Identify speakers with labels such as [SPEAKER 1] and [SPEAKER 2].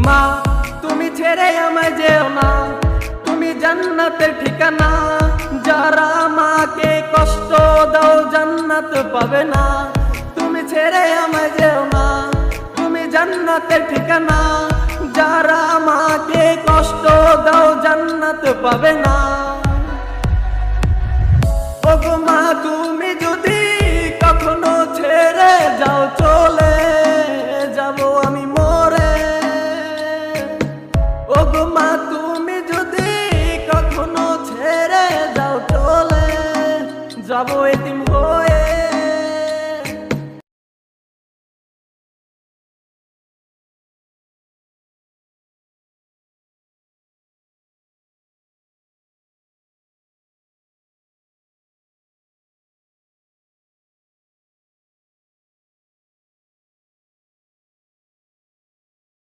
[SPEAKER 1] মা তুমি ছেড়ে আমায় যেও না, তুমি জান্নাতের ঠিকানা। যারা মাকে কষ্ট দাও জান্নাত পাবে না। তুমি ছেড়ে আমায় যেও না, তুমি জান্নাতের ঠিকানা। যারা মাকে কষ্ট দাও জান্নাত পাবে না। ওগো মা